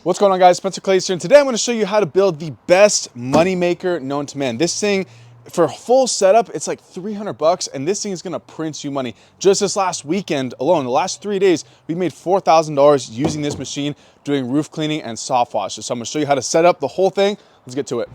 What's going on, guys? Spencer Claeys here, and today I'm going to show you how to build the best money maker known to man. This thing, for a full setup, it's like 300 bucks, and this thing is going to print you money. Just this last weekend alone, the last 3 days, we made $4,000 using this machine, doing roof cleaning and soft wash. So I'm going to show you how to set up the whole thing. Let's get to it.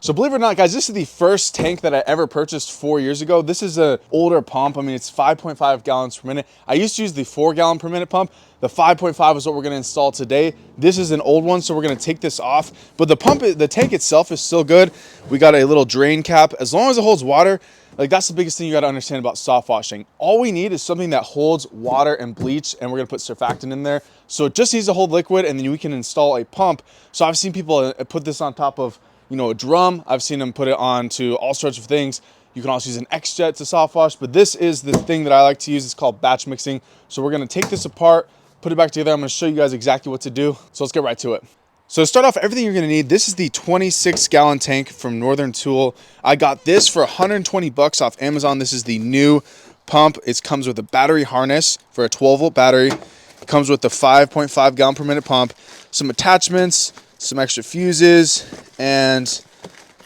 So believe it or not, guys, this is the first tank that I ever purchased 4 years ago. This is an older pump. I mean, it's 5.5 gallons per minute. I used to use the 4 gallon per minute pump. The 5.5 is what we're gonna install today. This is an old one, so we're gonna take this off. But the tank itself is still good. We got a little drain cap. As long as it holds water, like that's the biggest thing you gotta understand about soft washing. All we need is something that holds water and bleach, and we're gonna put surfactant in there. So it just needs to hold liquid, and then we can install a pump. So I've seen people put this on top of, you know, a drum. I've seen them put it onto all sorts of things. You can also use an X-Jet to soft wash, but this is the thing that I like to use. It's called batch mixing. So we're gonna take this apart, put it back together. I'm gonna show you guys exactly what to do. So let's get right to it. So to start off, everything you're gonna need, this is the 26 gallon tank from Northern Tool. I got this for 120 bucks off Amazon. This is the new pump. It comes with a battery harness for a 12-volt battery. It comes with the 5.5 gallon per minute pump, some attachments, some extra fuses, and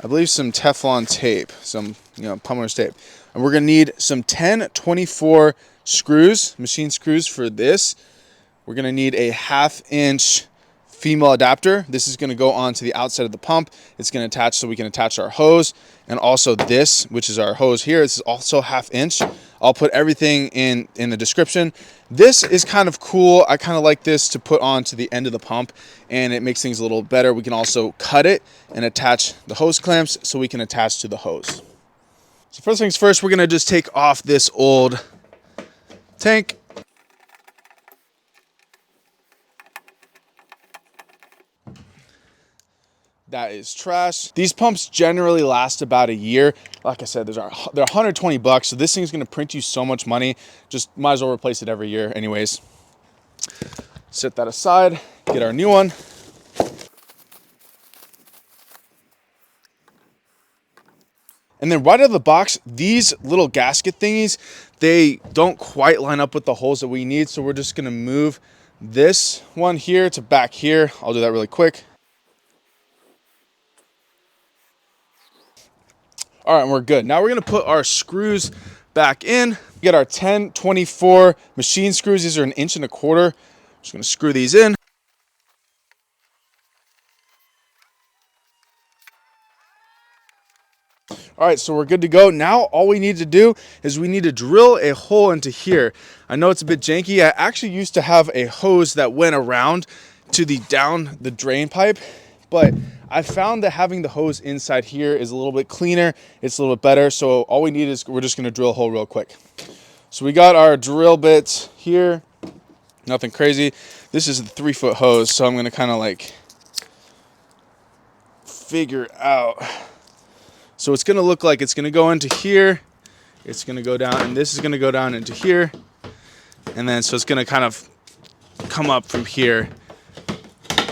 I believe some Teflon tape, some, you know, plumber's tape. And we're gonna need some 1024 screws, machine screws for this. We're gonna need a 1/2 inch female adapter. This is gonna go onto the outside of the pump. It's gonna attach so we can attach our hose, and also this, which is our hose here. This is also 1/2 inch. I'll put everything in the description. This is kind of cool. I kind of like this to put on to the end of the pump, and it makes things a little better. We can also cut it and attach the hose clamps so we can attach to the hose. So first things first, we're gonna just take off this old tank. That is trash. These pumps generally last about a year. Like I said, they're 120 bucks. So this thing's gonna print you so much money. Just might as well replace it every year anyways. Set that aside, get our new one. And then right out of the box, these little gasket thingies, they don't quite line up with the holes that we need. So we're just gonna move this one here to back here. I'll do that really quick. All right, and we're good. Now we're gonna put our screws back in. We get our 1024 machine screws. These are 1.25 inches. Just gonna screw these in. All right, so we're good to go. Now all we need to do is we need to drill a hole into here. I know it's a bit janky. I actually used to have a hose that went around to the drain pipe, but I found that having the hose inside here is a little bit cleaner. It's a little bit better. So all we need is, we're just gonna drill a hole real quick. So we got our drill bits here, nothing crazy. This is a 3-foot hose. So I'm gonna kind of like figure out. So it's gonna look like it's gonna go into here. It's gonna go down, and this is gonna go down into here. And then, so it's gonna kind of come up from here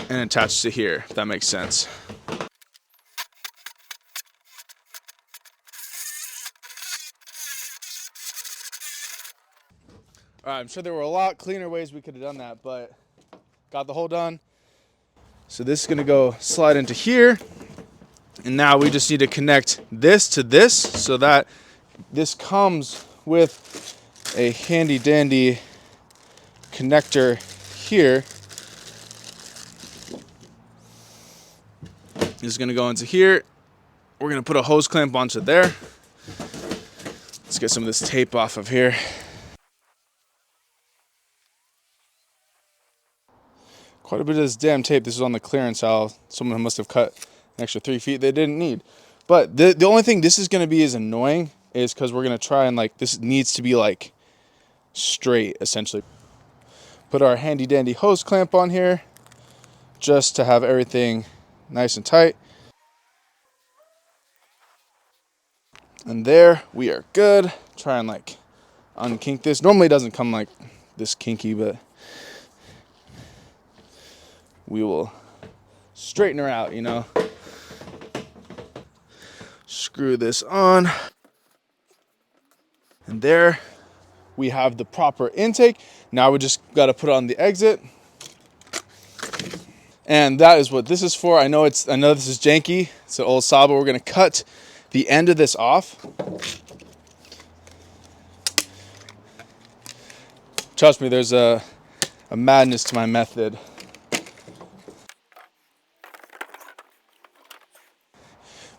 and attach to here, if that makes sense. All right, I'm sure there were a lot cleaner ways we could have done that, but got the hole done. So this is gonna go slide into here. And now we just need to connect this to this so that this comes with a handy dandy connector here. This is gonna go into here. We're gonna put a hose clamp onto there. Let's get some of this tape off of here. Quite a bit of this damn tape. This is on the clearance aisle. Someone must have cut an extra 3 feet they didn't need. But the only thing this is gonna be is annoying is because we're gonna try and, like, this needs to be like straight essentially. Put our handy dandy hose clamp on here just to have everything nice and tight. And there we are good. Try and like unkink this. Normally it doesn't come like this kinky, but we will straighten her out, you know. Screw this on. And there we have the proper intake. Now we just got to put on the exit. And that is what this is for. I know this is janky. It's an old saw, but we're gonna cut the end of this off. Trust me, there's a madness to my method.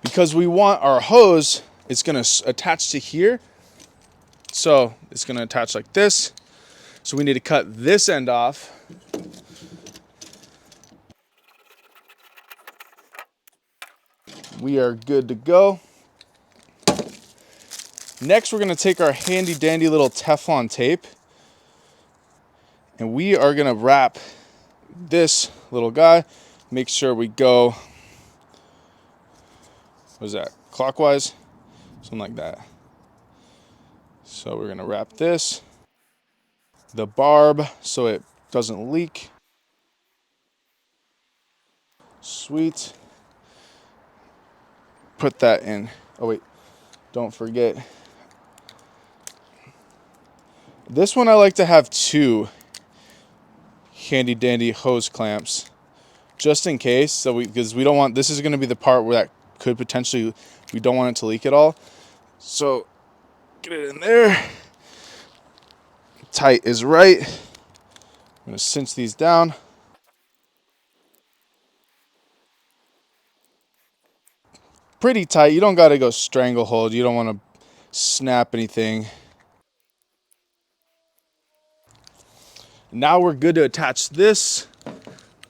Because we want our hose, it's gonna attach to here. So it's gonna attach like this. So we need to cut this end off. We are good to go. Next, we're gonna take our handy dandy little Teflon tape and we are gonna wrap this little guy. Make sure we go, what is that, clockwise? Something like that. So we're gonna wrap this, the barb, so it doesn't leak. Sweet. Put that in. Oh wait, don't forget. This one I like to have 2 handy dandy hose clamps, just in case. So because we don't want, this is going to be the part where that could potentially, we don't want it to leak at all. So get it in there. Tight is right. I'm going to cinch these down. Pretty tight. You don't got to go stranglehold. You don't want to snap anything. Now we're good to attach this.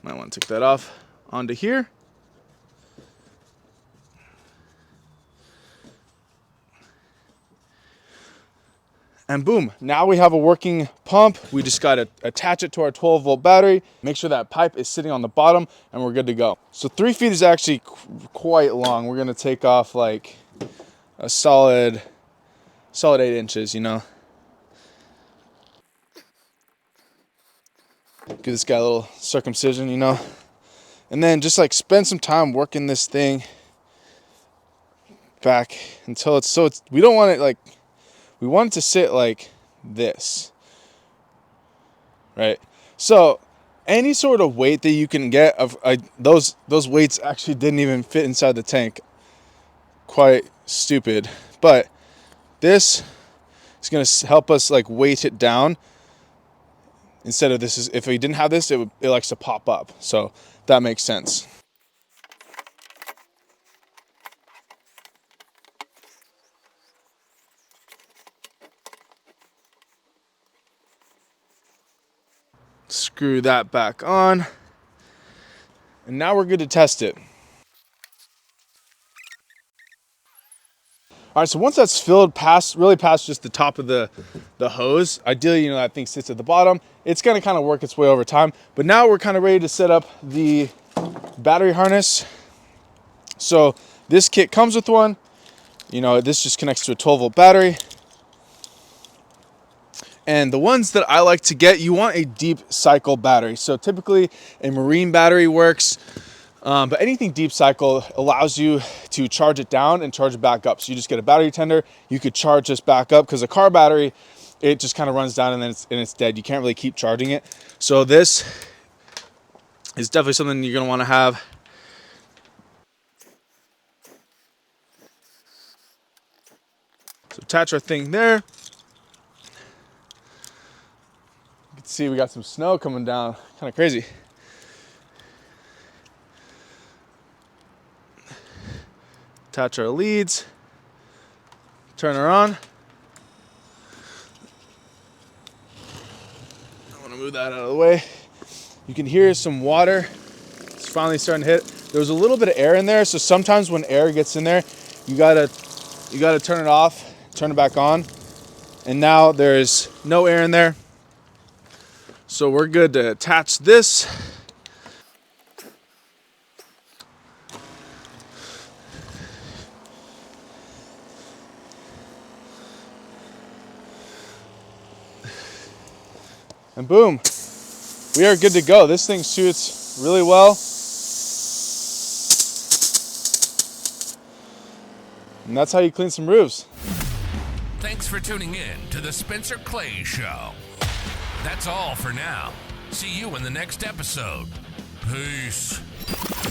Might want to take that off onto here. And boom, now we have a working pump. We just got to attach it to our 12-volt battery, make sure that pipe is sitting on the bottom, and we're good to go. So 3 feet is actually quite long. We're gonna take off like a solid 8 inches, you know. Give this guy a little circumcision, you know. And then just like spend some time working this thing back until it's, we don't want it like, we want it to sit like this, right? So any sort of weight that you can get, those weights actually didn't even fit inside the tank. Quite stupid. But this is going to help us like weight it down. Instead of this, if we didn't have this, it likes to pop up. So that makes sense. Screw that back on. And now we're good to test it. All right, so once that's filled really past just the top of the hose, ideally, you know, that thing sits at the bottom. It's gonna kind of work its way over time. But now we're kind of ready to set up the battery harness. So this kit comes with one. You know, this just connects to a 12-volt battery. And the ones that I like to get, you want a deep cycle battery. So typically a marine battery works, but anything deep cycle allows you to charge it down and charge it back up. So you just get a battery tender, you could charge this back up, because a car battery, it just kind of runs down and then it's dead. You can't really keep charging it. So this is definitely something you're gonna wanna have. So attach our thing there. You can see we got some snow coming down, kind of crazy. Attach our leads, turn her on. I want to move that out of the way. You can hear some water. It's finally starting to hit. There was a little bit of air in there, so sometimes when air gets in there, you gotta turn it off, turn it back on. And now there's no air in there. So we're good to attach this. And boom, we are good to go. This thing shoots really well. And that's how you clean some roofs. Thanks for tuning in to the Spencer Claeys Show. That's all for now. See you in the next episode. Peace.